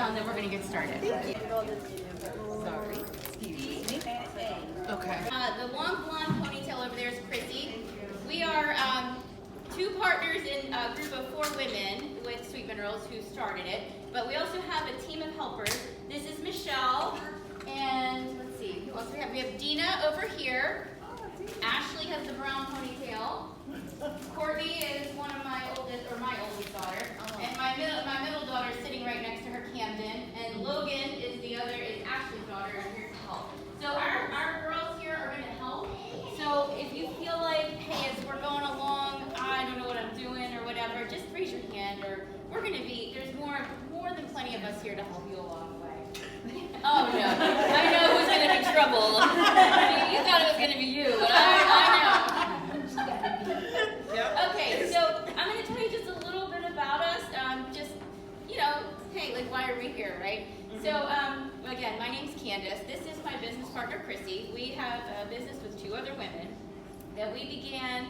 and then we're going to get started. Sorry. Excuse me. Okay. The long blonde ponytail over there is Chrissy. We are two partners in a group of 4 women with Sweet Minerals who started it, but we also have a team of helpers. This is Michelle, and let's see, who else we have? We have Dina over here. Ashley has the brown ponytail. Courtney is one of my oldest daughter, and my middle daughter is sitting right next to her, Camden, and Logan is Ashley's daughter, and here to help. So our girls here are going to help. So if you feel like, hey, as we're going along, I don't know what I'm doing or whatever, just raise your hand, or there's more than plenty of us here to help you along the way. Oh no, I know who's going to be trouble. You thought it was going to be you, but I know. Okay, so I'm going to tell you just a little bit about us. Hey, like, why are we here, right? So, again, my name's Candace. This is my business partner, Chrissy. We have a business with 2 other women that we began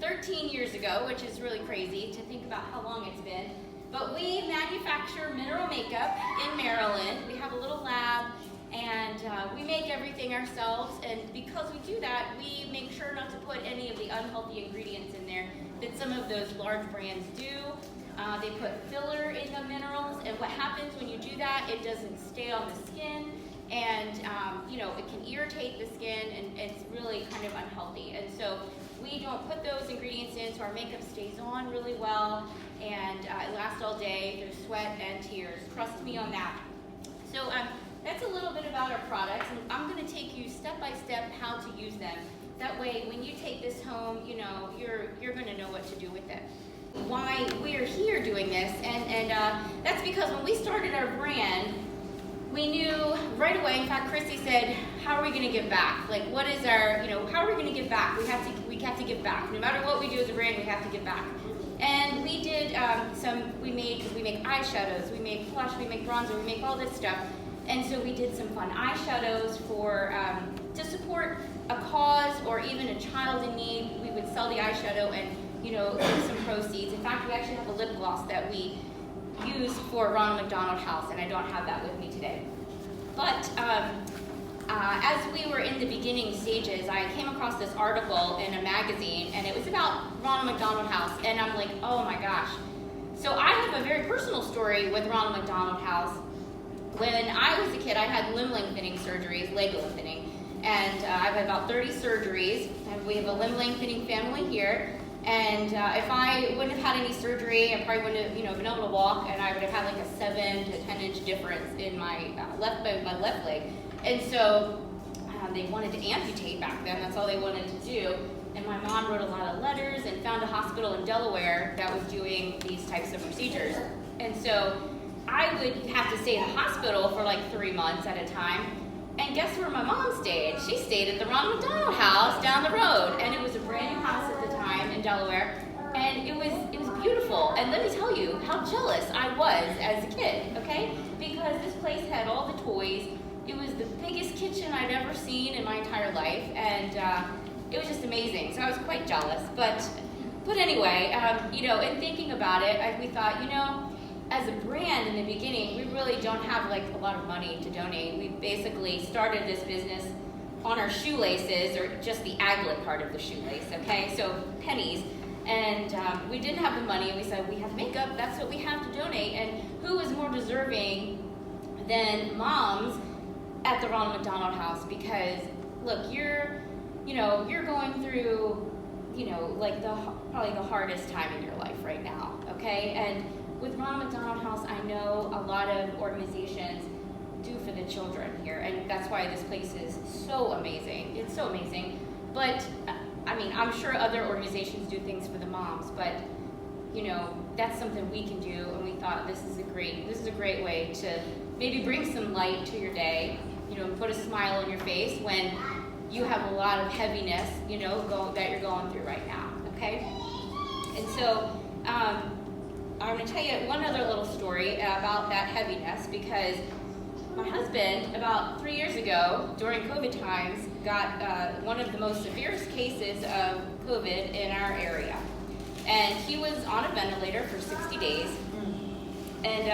13 years ago, which is really crazy to think about how long it's been. But we manufacture mineral makeup in Maryland. We have a little lab, and we make everything ourselves. And because we do that, we make sure not to put any of the unhealthy ingredients in there that some of those large brands do. They put filler in the minerals, and what happens when you do that, it doesn't stay on the skin, and it can irritate the skin, and it's really kind of unhealthy. And so we don't put those ingredients in, so our makeup stays on really well, and it lasts all day through sweat and tears. Trust me on that. So that's a little bit about our products, and I'm going to take you step by step how to use them. That way, when you take this home, you're going to know what to do with it. Why we're here doing this, and that's because when we started our brand, we knew right away. In fact, Chrissy said, how are we going to give back? Like, what is our, how are we going to give back? We have to give back. No matter what we do as a brand, we have to give back. And we did we make eyeshadows, we make blush, we make bronzer, we make all this stuff. And so we did some fun eyeshadows to support a cause or even a child in need. We would sell the eyeshadow and get some proceeds. In fact, we actually have a lip gloss that we used for Ronald Mc Donald House, and I don't have that with me today. But as we were in the beginning stages, I came across this article in a magazine, and it was about Ronald Mc Donald House, and I'm like, oh my gosh. So I have a very personal story with Ronald Mc Donald House. When I was a kid, I had limb lengthening surgeries, leg lengthening, and I've had about 30 surgeries, and we have a limb lengthening family here. And if I wouldn't have had any surgery, I probably wouldn't have, been able to walk, and I would have had like a 7 to 10 inch difference in my left leg. And so they wanted to amputate back then. That's all they wanted to do. And my mom wrote a lot of letters and found a hospital in Delaware that was doing these types of procedures. And so I would have to stay in the hospital for like 3 months at a time. And guess where my mom stayed? She stayed at the Ronald Mc Donald House down the road, and it was a brand new house at the time in Delaware, and it was beautiful. And let me tell you how jealous I was as a kid, okay? Because this place had all the toys. It was the biggest kitchen I'd ever seen in my entire life, and it was just amazing. So I was quite jealous. But anyway, in thinking about it, we thought, as a brand in the beginning, we really don't have like a lot of money to donate. We basically started this business on our shoelaces, or just the aglet part of the shoelace, okay? So pennies. And we didn't have the money, and we said, we have makeup, that's what we have to donate. And who is more deserving than moms at the Ronald Mc Donald House? Because look, you're going through, probably the hardest time in your life right now, okay? And with Ronald Mc Donald House, I know a lot of organizations do for the children here, and that's why this place is so amazing. It's so amazing. But, I'm sure other organizations do things for the moms, but, that's something we can do, and we thought this is a great way to maybe bring some light to your day, and put a smile on your face when you have a lot of heaviness, that you're going through right now, okay? And so, I'm going to tell you one other little story about that heaviness, because my husband, about 3 years ago, during COVID times, got one of the most severest cases of COVID in our area. And he was on a ventilator for 60 days. And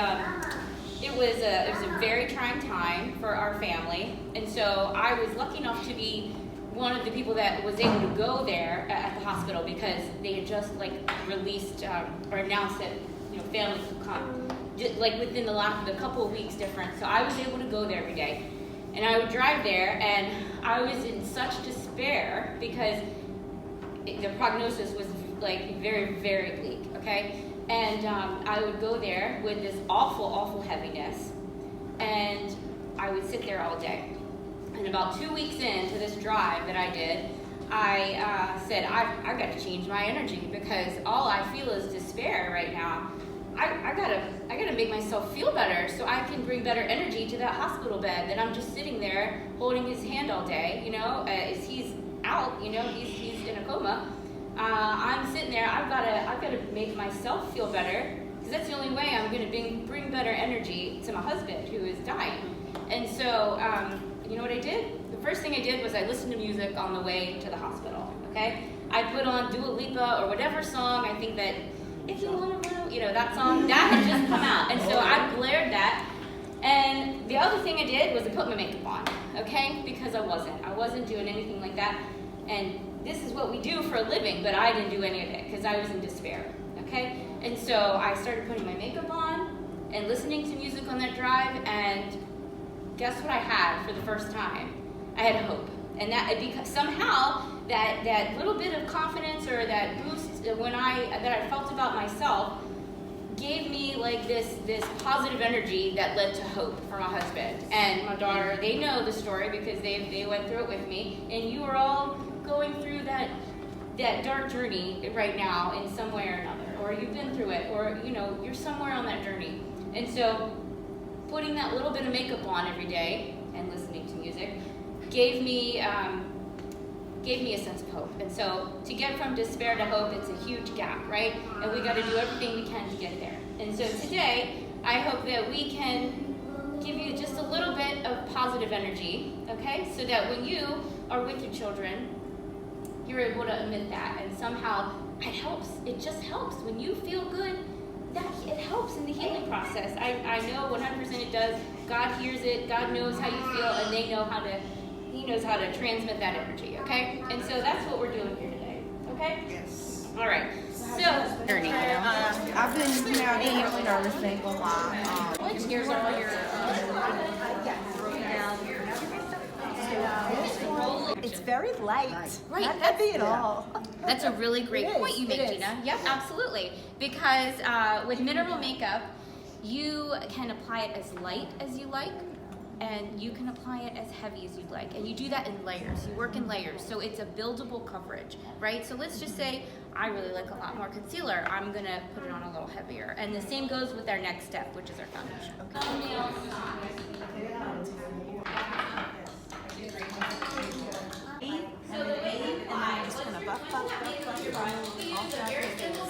it was a very trying time for our family, and so I was lucky enough to be one of the people that was able to go there at the hospital because they had just like released or announced that families could come, just like within the couple of weeks difference. So I was able to go there every day, and I would drive there, and I was in such despair because the prognosis was like very, very bleak. Okay. And I would go there with this awful, awful heaviness, and I would sit there all day. And about 2 weeks into this drive that I did, I said, I've got to change my energy because all I feel is despair right now. I gotta make myself feel better so I can bring better energy to that hospital bed that I'm just sitting there holding his hand all day, as he's out, he's in a coma. I'm sitting there. I've got to make myself feel better because that's the only way I'm going to bring better energy to my husband who is dying. And so, you know what I did? The first thing I did was I listened to music on the way to the hospital. Okay, I put on Dua Lipa or whatever song. I think that if you want to run, that song that had just come out, and so I blared that. And the other thing I did was I put my makeup on. Okay, because I wasn't doing anything like that. And this is what we do for a living, but I didn't do any of it because I was in despair, okay? And so I started putting my makeup on and listening to music on that drive, and guess what I had for the first time? I had hope. And because somehow that little bit of confidence or that boost that I felt about myself gave me like this positive energy that led to hope for my husband. And my daughter, they know the story because they went through it with me, and you are all going through that dark journey right now in some way or another, or you've been through it, or you're somewhere on that journey. And so putting that little bit of makeup on every day and listening to music gave me a sense of hope. And so to get from despair to hope, it's a huge gap, right? And we got to do everything we can to get there. And so today I hope that we can give you just a little bit of positive energy, okay, so that when you are with your children, you're able to emit that, and somehow it helps. It just helps when you feel good. That it helps in the healing process. I know 100% it does. God hears it. God knows how you feel, and He knows how to transmit that energy. Okay, and so that's what we're doing here today. Okay. Yes. All right. So, I've been noticing a lot. here's all your. It's very light. Right, Not heavy at all. That's a really great point you make, it is. Gina. Yep, absolutely. Because with mineral makeup, you can apply it as light as you like, and you can apply it as heavy as you'd like. And you do that in layers. You work in layers, so it's a buildable coverage, right? So let's just say I really like a lot more concealer. I'm gonna put it on a little heavier. And the same goes with our next step, which is our foundation. So the way you apply, let's pretend that makeup on your eyes. We use a very simple